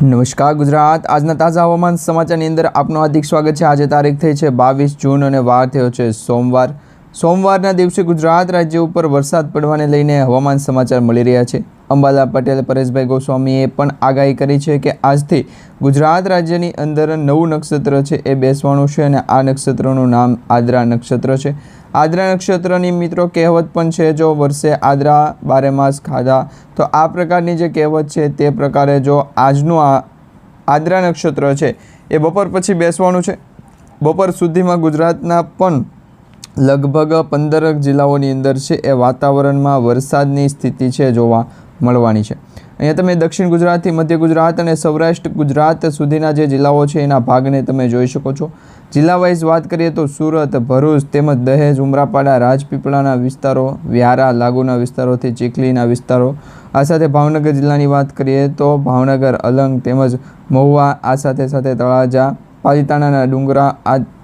નમસ્કાર ગુજરાત આજના તાજા હવામાન સમાચારની અંદર આપનું હાર્દિક સ્વાગત છે। આજે તારીખ થઈ છે 22 જૂન અને વાર થયો છે સોમવાર। સોમવારના દિવસે ગુજરાત રાજ્ય ઉપર વરસાદ પડવાને લઈને હવામાન સમાચાર મળી રહ્યા છે। અંબાલાલ પટેલ પરેશભાઈ ગોસ્વામીએ પણ આગાહી કરી છે કે આજથી ગુજરાત રાજ્યની અંદર નવું નક્ષત્ર છે એ બેસવાનું છે અને આ નક્ષત્રનું નામ આદ્રા નક્ષત્ર છે। આદ્રા નક્ષત્રની મિત્રો કહેવત પણ છે, જો વર્ષે આદ્રા બારે માસ ખાધા। તો આ પ્રકારની જે કહેવત છે તે પ્રકારે જો આજનું આ આદ્રા નક્ષત્ર છે એ બપોર પછી બેસવાનું છે। બપોર સુધીમાં ગુજરાતના પણ લગભગ 15 જિલ્લાઓની અંદર છે એ વાતાવરણમાં વરસાદની સ્થિતિ છે જોવા મળવાની છે। અહીંયા તમે દક્ષિણ ગુજરાતથી મધ્ય ગુજરાત અને સૌરાષ્ટ્ર ગુજરાત સુધીના જે જિલ્લાઓ છે એના ભાગને તમે જોઈ શકો છો। જિલ્લા વાઇઝ વાત કરીએ તો સુરત, ભરૂચ તેમજ દહેજ, ઉમરાપાડા, રાજપીપળાના વિસ્તારો, વ્યારા લાગુના વિસ્તારોથી ચીખલીના વિસ્તારો, આ સાથે ભાવનગર જિલ્લાની વાત કરીએ તો ભાવનગર, અલંગ તેમજ મહુવા, આ સાથે સાથે તળાજા, પાલિતાણાના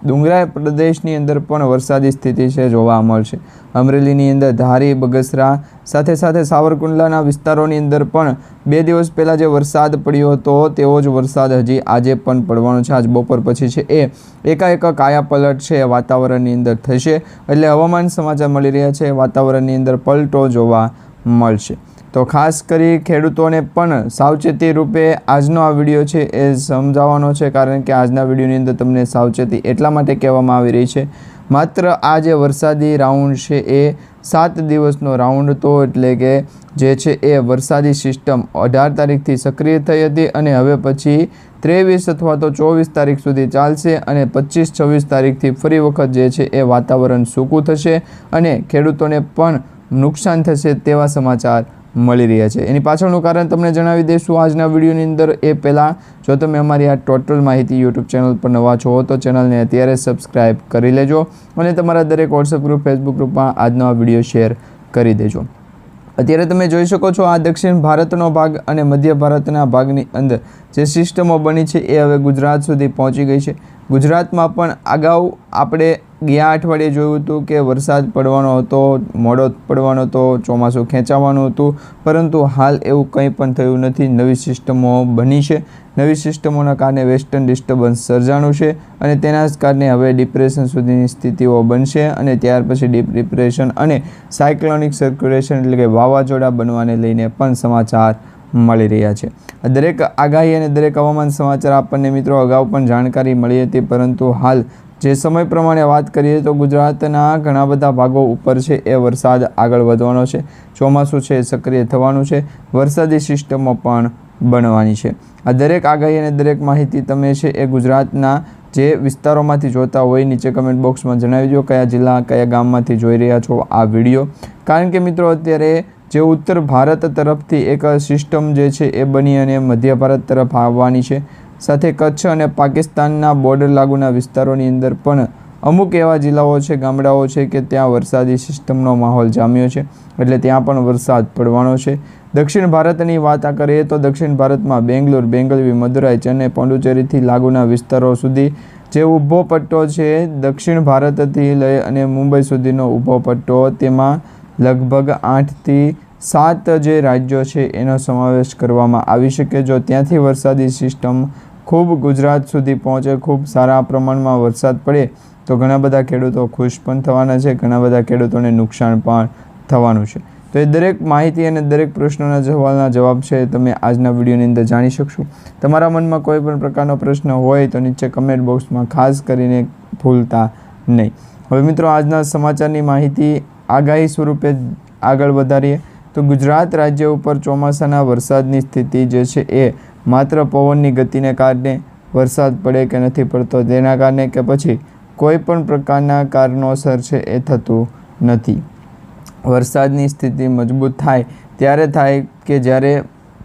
ડુંગરા પ્રદેશની અંદર પણ વરસાદી સ્થિતિ છે જોવા મળશે। અમરેલીની અંદર ધારી, બગસરા, સાથે સાથે સાવરકુંડલાના વિસ્તારોની અંદર પણ 2 દિવસ પહેલાં જે વરસાદ પડ્યો હતો તેવો જ વરસાદ હજી આજે પણ પડવાનો છે। આજ બપોર પછી છે એ એકાએક કાયા પલટ છે વાતાવરણની અંદર થશે, એટલે હવામાન સમાચાર મળી રહ્યા છે વાતાવરણની અંદર પલટો જોવા મળશે। તો ખાસ કરી ખેડૂતોને પણ સાવચેતી રૂપે આજનો આ વિડીયો છે એ સમજાવવાનો છે, કારણ કે આજના વિડીયોની અંદર તમને સાવચેતી એટલા માટે કહેવામાં આવી રહી છે, માત્ર આ જે વરસાદી રાઉન્ડ છે એ 7 દિવસનો રાઉન્ડ હતો, એટલે કે જે છે એ વરસાદી સિસ્ટમ 18 તારીખથી સક્રિય થઈ હતી અને હવે પછી 23 અથવા તો 24 તારીખ સુધી ચાલશે અને 25-26 તારીખથી ફરી વખત જે છે એ વાતાવરણ સૂકું થશે અને ખેડૂતોને પણ નુકસાન થશે તેવા સમાચાર મળી રહ્યા છે। એની પાછળનું કારણ તમને જણાવી દઈશું આજના વિડીયોની અંદર। એ પહેલાં જો તમે અમારી આ ટોટલ માહિતી યુટ્યુબ ચેનલ પર નવા છો તો ચેનલને અત્યારે સબસ્ક્રાઈબ કરી લેજો અને તમારા દરેક વોટ્સઅપ ગ્રુપ, ફેસબુક ગ્રુપમાં આજનો આ વિડીયો શેર કરી દેજો। અત્યારે તમે જોઈ શકો છો આ દક્ષિણ ભારતનો ભાગ અને મધ્ય ભારતના ભાગની અંદર જે સિસ્ટમો બની છે એ હવે ગુજરાત સુધી પહોંચી ગઈ છે। ગુજરાતમાં પણ અગાઉ આપણે ગયા અઠવાડિયે જોયું હતું કે વરસાદ પડવાનો હતો, મોડો પડવાનો હતો, ચોમાસું ખેંચાવાનું હતું, પરંતુ હાલ એવું કંઈ પણ થયું નથી। નવી સિસ્ટમો બની છે, નવી સિસ્ટમોના કારણે વેસ્ટર્ન ડિસ્ટર્બન્સ સર્જાણું છે અને તેના જ કારણે હવે ડિપ્રેશન સુધીની સ્થિતિઓ બનશે અને ત્યાર પછી ડીપ ડિપ્રેશન અને સાયક્લોનિક સર્ક્યુલેશન એટલે કે વાવાઝોડા બનવાને લઈને પણ સમાચાર મળી રહ્યા છે। દરેક આગાહી અને દરેક હવામાન સમાચાર આપણને મિત્રો અગાઉ પણ જાણકારી મળી હતી, પરંતુ હાલ જે સમય પ્રમાણે વાત કરીએ તો ગુજરાતના ઘણા બધા ભાગો ઉપર છે એ વરસાદ આગળ વધવાનો છે, ચોમાસું છે સક્રિય થવાનું છે, વરસાદી સિસ્ટમો પણ બનવાની છે। આ દરેક આગાહી અને દરેક માહિતી તમે છે એ ગુજરાતના જે વિસ્તારોમાંથી જોતા હોય નીચે કમેન્ટ બોક્સમાં જણાવી દો કયા જિલ્લા કયા ગામમાંથી જોઈ રહ્યા છો આ વિડીયો, કારણ કે મિત્રો અત્યારે જે ઉત્તર ભારત તરફથી એક સિસ્ટમ જે છે એ બની અને મધ્ય ભારત તરફ આવવાની છે, સાથે કચ્છ અને પાકિસ્તાનના બોર્ડર લાગુના વિસ્તારોની અંદર પણ અમુક એવા જિલ્લાઓ છે, ગામડાઓ છે કે ત્યાં વરસાદી સિસ્ટમનો માહોલ જામ્યો છે, એટલે ત્યાં પણ વરસાદ પડવાનો છે। દક્ષિણ ભારતની વાત કરીએ તો દક્ષિણ ભારતમાં બેંગ્લોર, બેંગલવી, મદુરાઈ, ચેન્નઈ, પોંડુચેરીથી લાગુના વિસ્તારો સુધી જે ઊભો પટ્ટો છે દક્ષિણ ભારતથી લઈ અને મુંબઈ સુધીનો ઊભો પટ્ટો, તેમાં લગભગ 8 થી 7 જે રાજ્યો છે એનો સમાવેશ કરવામાં આવી શકે। જો ત્યાંથી વરસાદી સિસ્ટમ ખૂબ ગુજરાત સુધી પહોંચે, ખૂબ સારા પ્રમાણમાં વરસાદ પડે તો ઘણા બધા ખેડૂતો ખુશ પણ થવાના છે, ઘણા બધા ખેડૂતોને નુકસાન પણ થવાનું છે। તો એ દરેક માહિતી અને દરેક પ્રશ્નોના જવાબ છે તમે આજના વિડીયોની અંદર જાણી શકશો। તમારા મનમાં કોઈ પણ પ્રકારનો પ્રશ્ન હોય તો નીચે કમેન્ટ બોક્સમાં ખાસ કરીને ભૂલતા નહીં। હવે મિત્રો આજના સમાચારની માહિતી આગાહી સ્વરૂપે આગળ વધારીએ તો ગુજરાત રાજ્ય ઉપર ચોમાસાના વરસાદની સ્થિતિ જે છે એ માત્ર પવનની ગતિને કારણે વરસાદ પડે કે નથી પડતો તેના કારણે કે પછી કોઈ પણ પ્રકારના કારણોસર છે એ થતું નથી। વરસાદની સ્થિતિ મજબૂત થાય ત્યારે થાય કે જ્યારે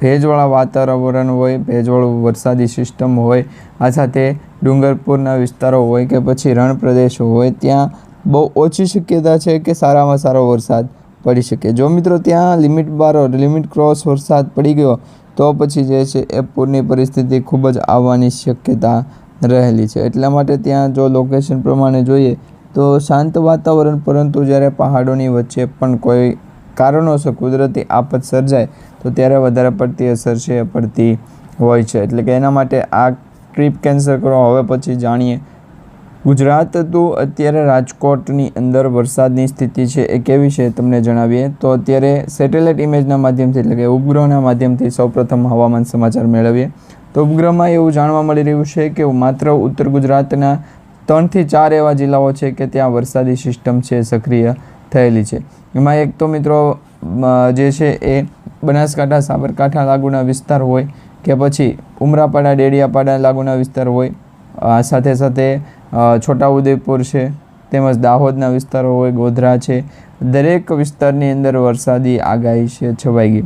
ભેજવાળા વાતાવરણ હોય, ભેજવાળું વરસાદી સિસ્ટમ હોય, આ સાથે ડુંગરપુરના વિસ્તારો હોય કે પછી રણ પ્રદેશો હોય, ત્યાં બહુ ઓછી શક્યતા છે કે સારામાં સારો વરસાદ પડી શકે। જો મિત્રો ત્યાં લિમિટ ક્રોસ વરસાદ પડી ગયો તો પછી જે છે એ પૂરની પરિસ્થિતિ ખૂબ જ આવવાની શક્યતા રહેલી છે। એટલા માટે ત્યાં જો લોકેશન પ્રમાણે જોઈએ તો શાંત વાતાવરણ, પરંતુ જ્યારે પહાડોની વચ્ચે પણ કોઈ કારણોસર કુદરતી આફત સર્જાય તો ત્યારે વધારે પડતી અસર છે પડતી હોય છે, એટલે કે એના માટે આ ટ્રીપ કેન્સલ કરો. હવે પછી જાણીએ ગુજરાત હતું અત્યારે રાજકોટની અંદર વરસાદની સ્થિતિ છે એ કેવી છે તમને જણાવીએ. તો અત્યારે સેટેલાઇટ ઇમેજના માધ્યમથી એટલે કે ઉપગ્રહના માધ્યમથી સૌપ્રથમ હવામાન સમાચાર મેળવીએ. તો ઉપગ્રહમાં એવું જાણવા મળી રહ્યું છે કે માત્ર ઉત્તર ગુજરાતના 3 થી 4 એવા જિલ્લાઓ છે કે ત્યાં વરસાદી સિસ્ટમ છે સક્રિય થયેલી છે. એમાં એક તો મિત્રો જે છે એ બનાસકાંઠા સાબરકાંઠા લાગુના વિસ્તાર હોય કે પછી ઉમરાપાડા ડેડિયાપાડા લાગુના વિસ્તાર હોય, સાથે સાથે છોટાઉદેપુર છે, તેમજ દાહોદના વિસ્તારો હોય, ગોધરા છે, દરેક વિસ્તારની અંદર વરસાદી આગાહી છે છવાઈ ગઈ.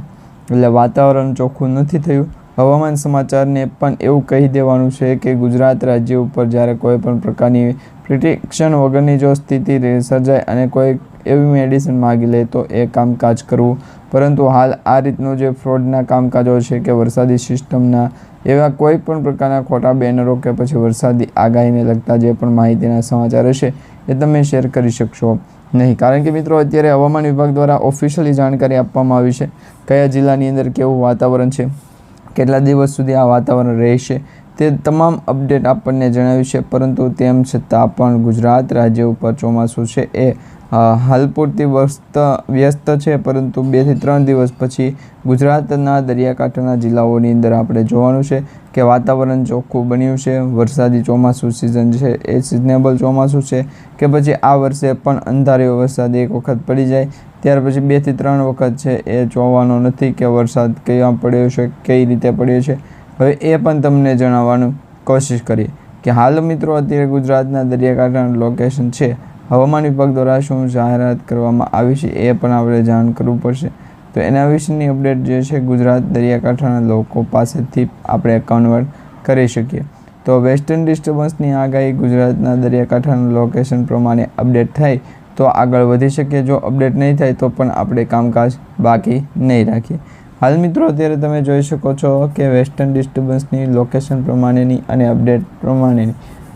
એટલે વાતાવરણ ચોખ્ખું નથી થયું. હવામાન સમાચારને પણ એવું કહી દેવાનું છે કે ગુજરાત રાજ્ય ઉપર જ્યારે કોઈ પણ પ્રકારની પ્રિડિક્શન વગરની જો સ્થિતિ સર્જાય અને કોઈ એવી મેડિસિન માગી લે તો એ કામકાજ કરવું. પરંતુ હાલ આ રીતનું જે ફ્રોડના કામકાજો છે કે વરસાદી સિસ્ટમના એવા કોઈ પણ પ્રકારના ખોટા બેનરો કે પછી વરસાદી આગાહીને લગતા જે પણ માહિતીના સમાચાર હશે એ તમે શેર કરી શકશો નહીં. કારણ કે મિત્રો અત્યારે હવામાન વિભાગ દ્વારા ઓફિશિયલી જાણકારી આપવામાં આવી છે કયા જિલ્લાની અંદર કેવું વાતાવરણ છે, કેટલા દિવસ સુધી આ વાતાવરણ રહેશે, તે તમામ અપડેટ આપણને જણાવ્યું છે. પરંતુ તેમ છતાં પણ ગુજરાત રાજ્ય ઉપર ચોમાસું છે એ હાલ પૂરતી વ્યસ્ત છે, પરંતુ 2 થી 3 દિવસ પછી ગુજરાતના દરિયાકાંઠાના જિલ્લાઓની અંદર આપણે જોવાનું છે કે વાતાવરણ ચોખ્ખું બન્યું છે, વરસાદી ચોમાસું સિઝન છે એ સિઝનેબલ ચોમાસું છે કે પછી આ વર્ષે પણ અંધાર્યો વરસાદ એક વખત પડી જાય ત્યાર પછી 2 થી 3 વખત છે એ જોવાનો નથી કે વરસાદ ક્યાં પડ્યો છે, કઈ રીતે પડ્યો છે. હવે એ પણ તમને જણાવવાનું કોશિશ કરીએ કે હાલ મિત્રો અત્યારે ગુજરાતના દરિયાકાંઠાનું લોકેશન છે હવામાન વિભાગ દ્વારા શું જાહેરાત કરવામાં આવી છે એ પણ આપણે જાણ કરવું પડશે. તો એના વિશેની અપડેટ જે છે ગુજરાત દરિયાકાંઠાના લોકો પાસેથી આપણે કન્વર્ટ કરી શકીએ. તો વેસ્ટર્ન ડિસ્ટર્બન્સની આગાહી ગુજરાતના દરિયાકાંઠાના લોકેશન પ્રમાણે અપડેટ થાય તો આગળ વધી શકીએ. જો અપડેટ નહીં થાય તો પણ આપણે કામકાજ બાકી નહીં રાખીએ. હાલ મિત્રો અત્યારે તમે જોઈ શકો છો કે વેસ્ટર્ન ડિસ્ટર્બન્સની લોકેશન પ્રમાણેની અને અપડેટ પ્રમાણેની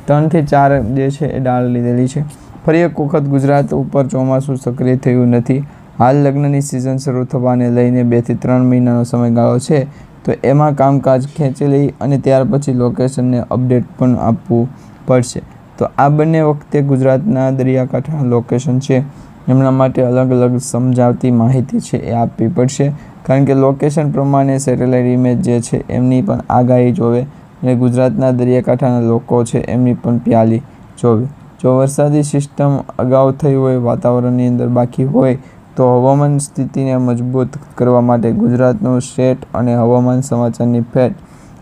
3 થી 4 જે છે એ ડાળ લીધેલી છે. ફરી એક વખત ગુજરાત ઉપર ચોમાસું સક્રિય થયું નથી. હાલ લગ્નની સિઝન શરૂ થવાને લઈને 2 થી 3 મહિનાનો સમયગાળો છે, તો એમાં કામકાજ ખેંચી લઈ અને ત્યાર પછી લોકેશનને અપડેટ પણ આપવું પડશે. તો આ બંને વખતે ગુજરાતના દરિયાકાંઠાના લોકેશન છે એમના માટે અલગ અલગ સમજાવતી માહિતી છે એ આપવી પડશે. કારણ કે લોકેશન પ્રમાણે સેટેલાઇટ ઇમેજ જે છે એમની પણ આગાહી જોવે અને ગુજરાતના દરિયાકાંઠાના લોકો છે એમની પણ પ્યાલી જોવે. જો વરસાદી સિસ્ટમ અગાઉ થઈ હોય, વાતાવરણની અંદર બાકી હોય, તો હવામાન સ્થિતિને મજબૂત કરવા માટે ગુજરાતનું સ્ટેટ અને હવામાન સમાચારની ફેટ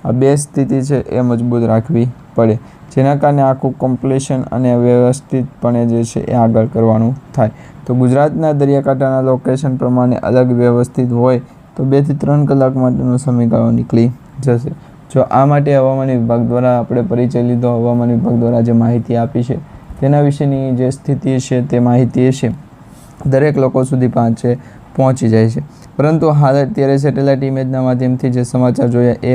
આ 2 સ્થિતિ છે એ મજબૂત રાખવી પડે, જેના કારણે આખું કમ્પ્લીશન અને વ્યવસ્થિતપણે જે છે એ આગળ કરવાનું થાય. તો ગુજરાતના દરિયાકાંઠાના લોકેશન પ્રમાણે અલગ વ્યવસ્થિત હોય તો 2 થી 3 કલાક માટેનો સમયગાળો નીકળી જશે. જો આ માટે હવામાન વિભાગ દ્વારા આપણે પરિચય લીધો, હવામાન વિભાગ દ્વારા જે માહિતી આપી છે તેના વિશેની જે સ્થિતિ છે તે માહિતી છે દરેક લોકો સુધી પહોંચી જાય છે. પરંતુ હાલ અત્યારે સેટેલાઇટ ઇમેજના માધ્યમથી જે સમાચાર જોયા એ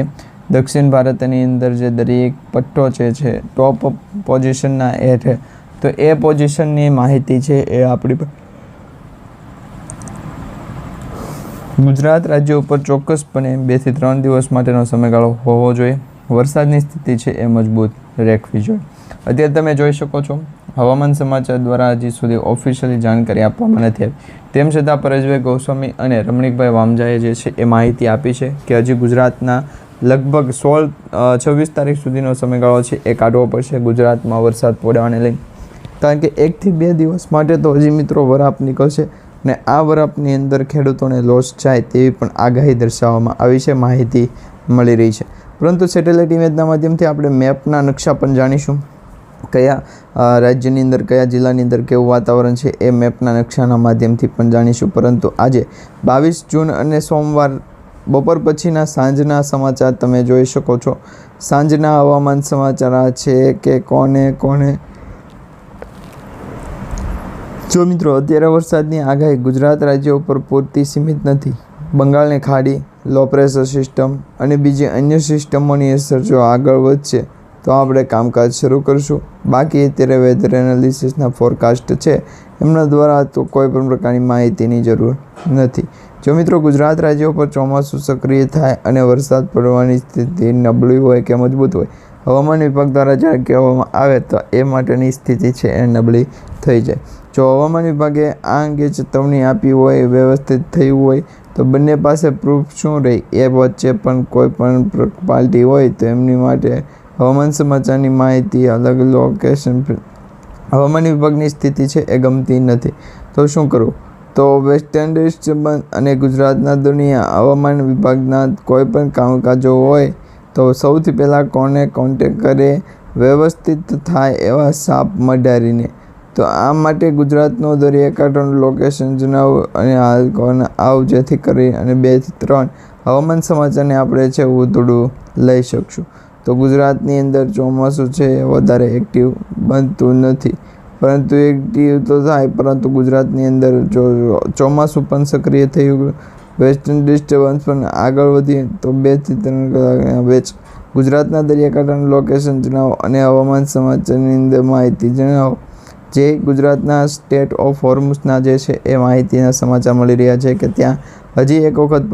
દક્ષિણ ભારતની અંદર જે દરિયાઈ પટ્ટો છે ટોપ પોઝિશનના એ છે, તો એ પોઝિશનની માહિતી છે એ આપણી ગુજરાત રાજ્ય ઉપર ચોક્કસપણે 2 થી 3 દિવસ માટેનો સમયગાળો હોવો જોઈએ. વરસાદની સ્થિતિ છે એ મજબૂત રાખવી જોઈએ. અત્યારે તમે જોઈ શકો છો હવામાન સમાચાર દ્વારા હજી સુધી ઓફિશિયલી જાણકારી આપવામાં નથી આવી. તેમ છતાં પરેશભાઈ ગોસ્વામી અને રમણીકભાઈ વામજાએ જે છે એ માહિતી આપી છે કે હજી ગુજરાતના લગભગ 26 તારીખ સુધીનો સમયગાળો છે એ કાઢવો પડશે ગુજરાતમાં વરસાદ પડવાને લઈને. કારણ કે 1 થી 2 દિવસ માટે તો હજી મિત્રો વરાપ નીકળશે અને આ વરાપની અંદર ખેડૂતોને લોસ જાય તેવી પણ આગાહી દર્શાવવામાં આવી છે, માહિતી મળી રહી છે. પરંતુ સેટેલાઇટ ઇમેજના માધ્યમથી આપણે મેપના નકશા પણ જાણીશું કયા રાજ્યની અંદર કયા જિલ્લાની અંદર કેવું વાતાવરણ છે એ મેપના નકશાના માધ્યમથી પણ જાણીશું. પરંતુ આજે 22 જૂન અને સોમવાર બપોર પછીના સાંજના સમાચાર તમે જોઈ શકો છો. સાંજના હવામાન સમાચાર આ છે કે કોને જો મિત્રો અત્યારે વરસાદની આગાહી ગુજરાત રાજ્ય ઉપર પૂરતી સીમિત નથી. બંગાળની ખાડી, લો પ્રેશર સિસ્ટમ અને બીજી અન્ય સિસ્ટમોની અસર જો આગળ વધશે તો આપણે કામકાજ શરૂ કરીશું. બાકી અત્યારે વેધર એનાલિસિસના ફોરકાસ્ટ છે એમના દ્વારા તો કોઈ પણ પ્રકારની માહિતીની જરૂર નથી. જો મિત્રો ગુજરાત રાજ્ય ઉપર ચોમાસું સક્રિય થાય અને વરસાદ પડવાની સ્થિતિ નબળી હોય કે મજબૂત હોય, હવામાન વિભાગ દ્વારા જ્યારે કહેવામાં આવે તો એ માટેની સ્થિતિ છે એ નબળી થઈ જાય. જો હવામાન વિભાગે આ અંગે ચેતવણી આપી હોય, વ્યવસ્થિત થયું હોય, તો બંને પાસે પ્રૂફ શું રહી, એ વચ્ચે પણ કોઈ પણ પાર્ટી હોય તો એમની માટે હવામાન સમાચારની માહિતી અલગ લોકેશન હવામાન વિભાગની સ્થિતિ છે એ ગમતી નથી. તો શું કરવું? તો વેસ્ટ ઇન્ડિઝ ડિસ્ટર્બન્સ અને ગુજરાતના દુનિયા હવામાન વિભાગના કોઈ પણ કામકાજો હોય તો સૌથી પહેલાં કોને કોન્ટેક્ટ કરે? વ્યવસ્થિત થાય એવા સાપ મડારીને. તો આ માટે ગુજરાતનો દરિયાકાંઠાનું લોકેશન જણાવો અને હાલ કોને આવ, જેથી કરી અને 2 થી 3 હવામાન સમાચારને આપણે છે ઉધડું લઈ શકશું. તો ગુજરાતની અંદર ચોમાસું છે વધારે એક્ટિવ બનતું નથી, પરંતુ એક્ટિવ તો થાય, પરંતુ ગુજરાતની અંદર જો ચોમાસું પણ સક્રિય થયું, વેસ્ટ ઇન્ડિઝ ડિસ્ટર્બન્સ પણ આગળ વધી, તો 2 થી 3 કલાકના વેચ ગુજરાતના દરિયાકાંઠાનું લોકેશન જણાવો અને હવામાન સમાચારની અંદર માહિતી જણાવો. જે ગુજરાતના સ્ટેટ ઓફ હોર્મુઝના જે છે એ માહિતીના સમાચાર મળી રહ્યા છે કે ત્યાં હજી એક વખત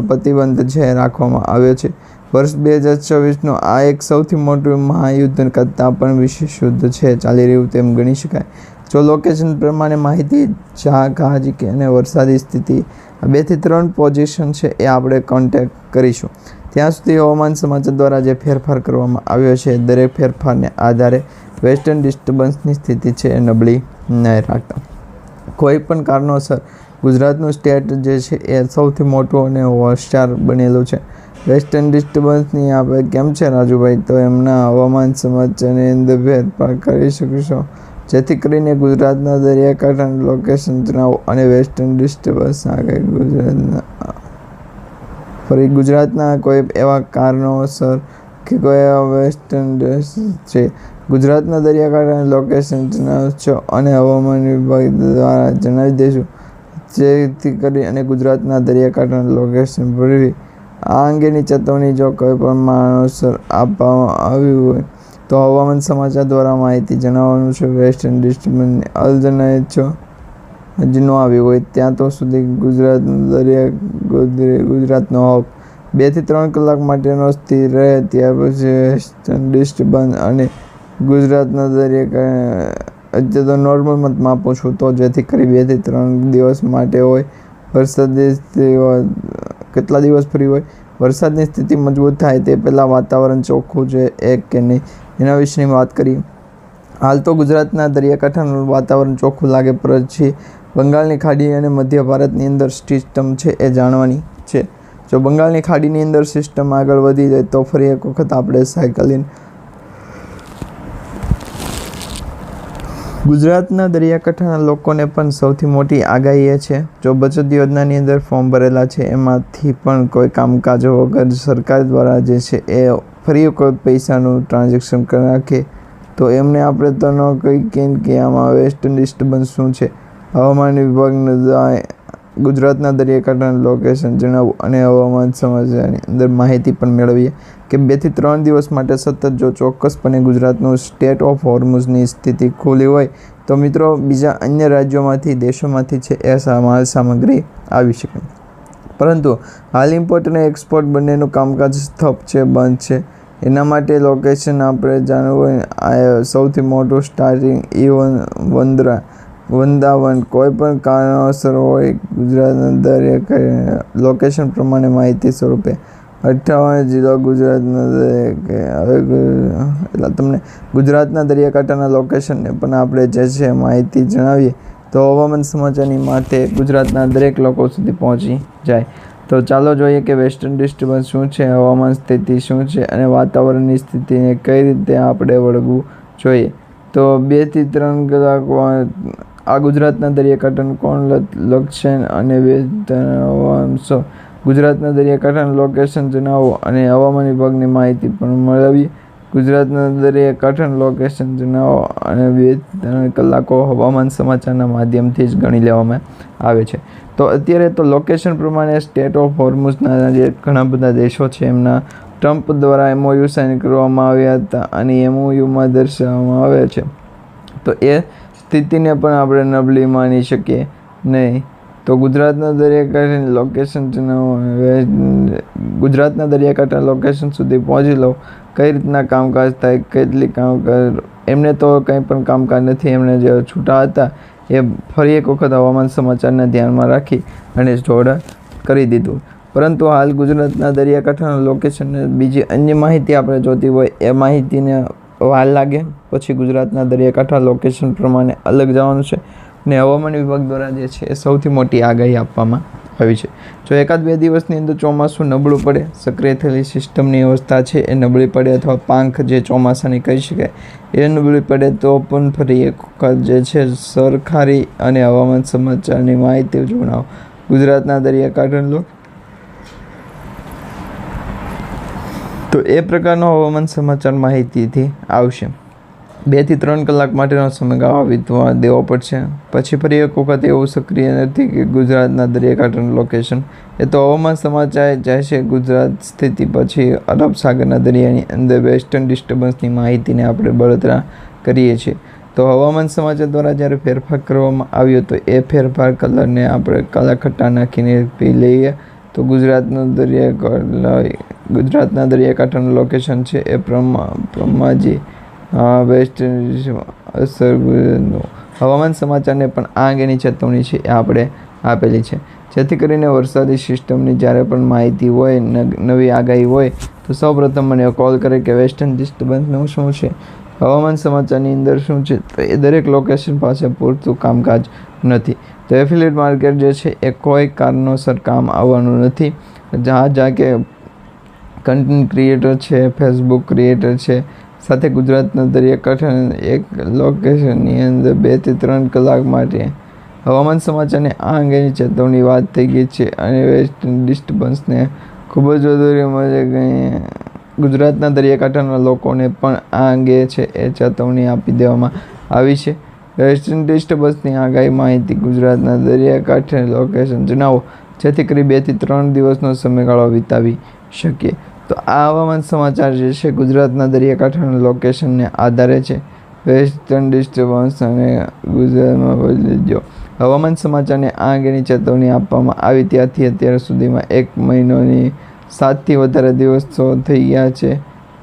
પ્રતિબંધ છે રાખવામાં આવ્યો છે. વર્ષ 2026નો આ એક સૌથી મોટું મહાયુદ્ધ કરતાં પણ વિશેષ યુદ્ધ છે ચાલી રહ્યું તેમ ગણી શકાય. જો લોકેશન પ્રમાણે માહિતી, જહાજી અને વરસાદી સ્થિતિ 2 થી 3 પોઝિશન છે એ આપણે કોન્ટેક્ટ કરીશું. ત્યાં સુધી હવામાન સમાચાર દ્વારા જે ફેરફાર કરવામાં આવ્યો છે, દરેક ફેરફારને આધારે વેસ્ટર્ન ડિસ્ટર્બન્સની સ્થિતિ છે એ નબળી નહીં રાખતા. કોઈ પણ કારણોસર ગુજરાતનું સ્ટેટ જે છે એ સૌથી મોટું અને હોશિયાર બનેલું છે. વેસ્ટર્ન ડિસ્ટર્બન્સની આપણે કેમ છે રાજુભાઈ? તો એમના હવામાન સમાચારની અંદર ફેરફાર કરી શકશો, જેથી કરીને ગુજરાતના દરિયાકાંઠાનું લોકેશન જણાવો અને વેસ્ટર્ન ડિસ્ટર્બન્સ આગળ ફરી ગુજરાતના કોઈ એવા કારણોસર કે કોઈ એવા વેસ્ટર્ન છે ગુજરાતના દરિયાકાંઠાનું લોકેશન જણાવશો અને હવામાન વિભાગ દ્વારા જણાવી દઈશું, જેથી કરી અને ગુજરાતના દરિયાકાંઠાનું લોકેશન ભરવી. આ અંગેની ચેતવણી જો કોઈ પણ કારણોસર આપવામાં આવ્યું હોય તો હવામાન સમાચાર દ્વારા માહિતી જણાવવાનું છે. વેસ્ટર્ન ડિસ્ટર્બન્સને અલ જણાવે છો હજી ન આવ્યું હોય ત્યાં તો સુધી ગુજરાતનો હબ 2 થી 3 કલાક માટેનો સ્થિર રહે. ત્યાર પછી વેસ્ટર્ન ડિસ્ટર્બન્સ અને ગુજરાતના દરિયા અત્યારે તો નોર્મલમાં માપું છું, તો જેથી કરી 2 થી 3 દિવસ માટે હોય. વરસાદની સ્થિતિ કેટલા દિવસ ફ્રી હોય? વરસાદની સ્થિતિ મજબૂત થાય તે પહેલાં વાતાવરણ ચોખ્ખું છે કે નહીં એના વિશેની વાત કરીએ. હાલ તો ગુજરાતના દરિયાકાંઠાનું વાતાવરણ ચોખ્ખું લાગે, પછી બંગાળની ખાડી અને મધ્ય ભારતની અંદર સિસ્ટમ છે એ જાણવાની છે. જો બંગાળની ખાડીની અંદર સિસ્ટમ આગળ વધી જાય તો ફરી એક વખત આપણે સાયકલિંગ ગુજરાતના દરિયાકાંઠાના લોકોને પણ સૌથી મોટી આગાહી એ છે, જો બચત યોજનાની અંદર ફોર્મ ભરેલા છે એમાંથી પણ કોઈ કામકાજ વગર સરકાર દ્વારા જે છે એ ફરી વખત પૈસાનું ટ્રાન્ઝેક્શન રાખે તો એમને આપણે તો ન કહી કે આમાં વેસ્ટર્ન ડિસ્ટર્બન્સ શું છે. હવામાન વિભાગને ગુજરાતના દરિયાકાંઠાનું લોકેશન જણાવવું અને હવામાન સમાચારની અંદર માહિતી પણ મેળવીએ કે 2 થી 3 દિવસ માટે સતત જો ચોક્કસપણે ગુજરાતનું સ્ટેટ ઓફ હોર્મુઝની સ્થિતિ ખુલ્લી હોય તો મિત્રો બીજા અન્ય રાજ્યોમાંથી, દેશોમાંથી છે એ માલ સામગ્રી આવી શકે. પરંતુ હાલ ઇમ્પોર્ટ અને એક્સપોર્ટ બંનેનું કામકાજ સ્થપ છે, બંધ છે. એના માટે લોકેશન આપણે જાણવું હોય. સૌથી મોટું સ્ટાર્ટિંગ વૃંદાવન કોઈ પણ કારણોસર હોય ગુજરાતના દરિયા લોકેશન પ્રમાણે માહિતી સ્વરૂપે 58 જિલ્લા ગુજરાતના એટલે તમને ગુજરાતના દરિયાકાંઠાના લોકેશનને પણ આપણે જે છે માહિતી જણાવીએ તો હવામાન સમાચારની માથે ગુજરાતના દરેક લોકો સુધી પહોંચી જાય. તો ચાલો જોઈએ કે વેસ્ટર્ન ડિસ્ટર્બન્સ શું છે, હવામાન સ્થિતિ શું છે અને વાતાવરણની સ્થિતિને કઈ રીતે આપણે વળગવું જોઈએ. તો 2 થી 3 કલાક આ ગુજરાતના દરિયાકાંઠાનું કોણ લક્ષણ અને અંશો ગુજરાતના દરિયાકાંઠાનું લોકેશન જણાવો અને હવામાન વિભાગની માહિતી પણ મેળવીએ. ગુજરાતના દરિયાકાંઠાનું લોકેશન જણાવો અને 2 થી 3 કલાકો હવામાન સમાચારના માધ્યમથી જ ગણી લેવામાં આવે છે. તો અત્યારે તો લોકેશન પ્રમાણે સ્ટેટ ઓફ હોર્મુઝના જે ઘણા બધા દેશો છે એમના ટ્રમ્પ દ્વારા MOU સાઇન કરવામાં આવ્યા હતા અને MOUમાં દર્શાવવામાં આવે છે. તો એ સ્થિતિને પણ આપણે નબળી માની શકીએ નહીં. તો ગુજરાતના દરિયાકાંઠાની લોકેશન જણાવો. ગુજરાતના દરિયાકાંઠા લોકેશન સુધી પહોંચી લો. કઈ રીતના કામકાજ થાય, કેટલી કામકાજ, એમને તો કંઈ પણ કામકાજ નથી. એમણે જે છૂટા હતા એ ફરી એક વખત હવામાન સમાચારને ધ્યાનમાં રાખી અને જોડા કરી દીધું. પરંતુ હાલ ગુજરાતના દરિયાકાંઠાના લોકેશનને બીજી અન્ય માહિતી આપણે જોતી હોય એ માહિતીને વાર લાગે. પછી ગુજરાતના દરિયાકાંઠા લોકેશન પ્રમાણે અલગ જવાનું છે અને હવામાન વિભાગ દ્વારા જે છે એ સૌથી મોટી આગાહી આપવામાં આવી છે. જો એકાદ બે દિવસની અંદર ચોમાસું નબળું પડે, સક્રિય થયેલી સિસ્ટમની અવસ્થા છે એ નબળી પડે અથવા પાંખ જે ચોમાસાની કહી શકાય એ નબળી પડે તો પણ ફરી એક વખત જે છે સરકારી અને હવામાન સમાચારની માહિતી જણાવો. ગુજરાતના દરિયાકાંઠાનો તો એ પ્રકારનો હવામાન સમાચાર માહિતીથી આવશે. 2 થી 3 કલાક માટેનો સમયગાળો વીતવા દેવો પડશે. પછી ફરી એક વખત એવું સક્રિય નથી કે ગુજરાતના દરિયાકાંઠાનું લોકેશન. એ તો હવામાન સમાચાર જાય છે ગુજરાત સ્થિતિ પછી અરબ સાગરના દરિયાની અંદર વેસ્ટર્ન ડિસ્ટર્બન્સની માહિતીને આપણે બળતરા કરીએ છીએ. તો હવામાન સમાચાર દ્વારા જ્યારે ફેરફાર કરવામાં આવ્યો તો એ ફેરફાર કલરને આપણે કાળા ખટ્ટા નાખીને પી લઈએ તો ગુજરાતના દરિયાકાંઠાનું લોકેશન છે એ બ્રહ્માજી વેસ્ટ અસર હવામાન સમાચારને પણ આ અંગેની ચેતવણી છે એ આપણે આપેલી છે. જેથી કરીને વરસાદી સિસ્ટમની જ્યારે પણ માહિતી હોય, નવી આગાહી હોય તો સૌપ્રથમ મને કોલ કરે કે વેસ્ટર્ન ડિસ્ટર્બન્સનું શું છે, હવામાન સમાચારની અંદર શું છે. તો એ દરેક લોકેશન પાસે પૂરતું કામકાજ નથી. તો એફિલિએટ માર્કેટ જે છે એ કોઈ કારણોસર કામ આવવાનું નથી. જ્યાં કે કન્ટેન્ટ ક્રિએટર છે, ફેસબુક ક્રિએટર છે, સાથે ગુજરાતના દરિયાકાંઠાના એક લોકેશનની અંદર 2 થી 3 કલાક માટે હવામાન સમાચારની આ અંગેની ચેતવણી વાત થઈ ગઈ છે અને વેસ્ટર્ન ડિસ્ટર્બન્સને ખૂબ જ વધારે મજા ગઈ. ગુજરાતના દરિયાકાંઠાના લોકોને પણ આ અંગે છે એ ચેતવણી આપી દેવામાં આવી છે. વેસ્ટર્ન ડિસ્ટર્બન્સની આગાહી માહિતી ગુજરાતના દરિયાકાંઠાની લોકેશન જણાવો જેથી કરી 2 થી 3 દિવસનો સમયગાળો વિતાવી શકીએ. તો આ હવામાન સમાચાર જે છે ગુજરાતના દરિયાકાંઠાના લોકેશનને આધારે છે. વેસ્ટર્ન ડિસ્ટર્બન્સ અને ગુજરાતમાં બદલી દો. હવામાન સમાચારને આ અંગેની ચેતવણી આપવામાં આવી ત્યારથી અત્યાર સુધીમાં 1 મહિનોની 7થી વધારે દિવસો થઈ ગયા છે.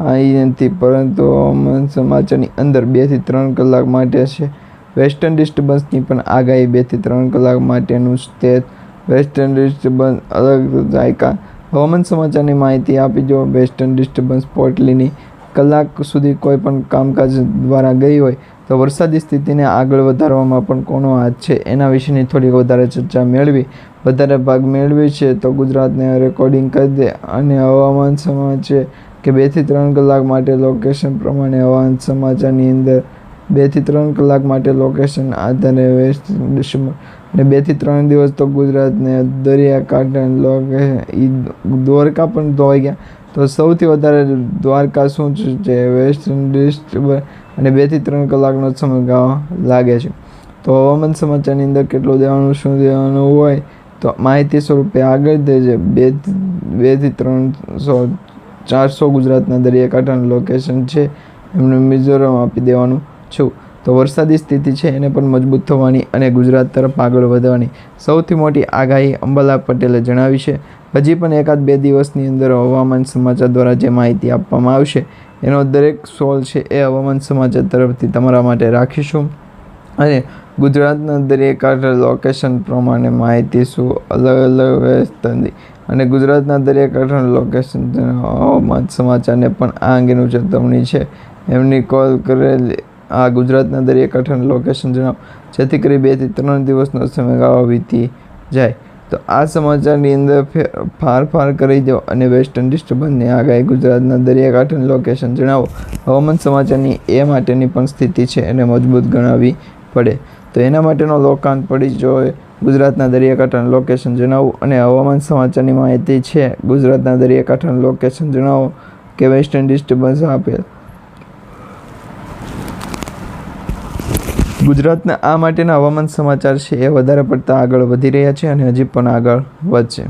અહીંથી પરંતુ હવામાન સમાચારની અંદર 2 થી 3 કલાક માટે છે. વેસ્ટર્ન ડિસ્ટર્બન્સની પણ આગાહી 2 થી 3 કલાક માટેનું છે. વેસ્ટર્ન ડિસ્ટર્બન્સ અલગ જાયકા હવામાન સમાચારની માહિતી આપી દો. વેસ્ટર્ન ડિસ્ટર્બન્સ પોર્ટલીની કલાક સુધી કોઈ પણ કામકાજ દ્વારા ગઈ હોય તો વરસાદી સ્થિતિને આગળ વધારવામાં પણ કોનો હાથ છે એના વિશેની થોડી વધારે ચર્ચા મેળવી, વધારે ભાગ મેળવી છે. તો ગુજરાતને રેકોર્ડિંગ કરી દે અને હવામાન સમાચાર કે 2 થી 3 કલાક માટે લોકેશન પ્રમાણે હવામાન સમાચારની અંદર 2 થી 3 કલાક માટે લોકેશન આધારે વેસ્ટ અને 2 થી 3 દિવસ તો ગુજરાતને દરિયાકાંઠા લોકેશન દ્વારકા પણ ધોઈ ગયા. તો સૌથી વધારે દ્વારકા શું છે વેસ્ટર્ન ડિસ્ટર્બન્સ અને 2 થી 3 કલાકનો સમયગાળો લાગે છે. તો હવામાન સમાચારની અંદર કેટલું દેવાનું, શું દેવાનું હોય તો માહિતી સ્વરૂપે આગળ દેજે. 2 થી 400 ગુજરાતના દરિયાકાંઠાનું લોકેશન છે એમને મિઝોરમ આપી દેવાનું છું. તો વરસાદી સ્થિતિ છે એને પણ મજબૂત થવાની અને ગુજરાત તરફ આગળ વધવાની સૌથી મોટી આગાહી અંબાલાલ પટેલે જણાવી છે. હજી પણ એકાદ 2 દિવસની અંદર હવામાન સમાચાર દ્વારા જે માહિતી આપવામાં આવશે એનો દરેક સોલ છે એ હવામાન સમાચાર તરફથી તમારા માટે રાખીશું. અને ગુજરાતના દરિયાકાંઠા લોકેશન પ્રમાણે માહિતી શું અલગ વ્યવસ્થાની અને ગુજરાતના દરિયાકાંઠાનું લોકેશન હવામાન સમાચારને પણ આ અંગેનું ચેતવણી છે. એમની કોલ કરેલી આ ગુજરાતના દરિયાકાંઠાનું લોકેશન જણાવો જેથી કરી 2 થી 3 દિવસનો સમયગાળો વીતી જાય. તો આ સમાચારની અંદર ફેરફાર કરી દો અને વેસ્ટર્ન ડિસ્ટર્બન્સની આગાહી ગુજરાતના દરિયાકાંઠાનું લોકેશન જણાવો. હવામાન સમાચારની એ માટેની પણ સ્થિતિ છે એને મજબૂત ગણાવવી પડે. તો એના માટેનો લોકાન પડી જોઈએ. ગુજરાતના દરિયાકાંઠાનું લોકેશન જણાવો અને હવામાન સમાચારની માહિતી છે ગુજરાતના દરિયાકાંઠાનું લોકેશન જણાવો કે વેસ્ટર્ન ડિસ્ટર્બન્સ આપેલ. ગુજરાતના આ માટેના હવામાન સમાચાર છે એ વધારે પડતા આગળ વધી રહ્યા છે અને હજી પણ આગળ વધશે.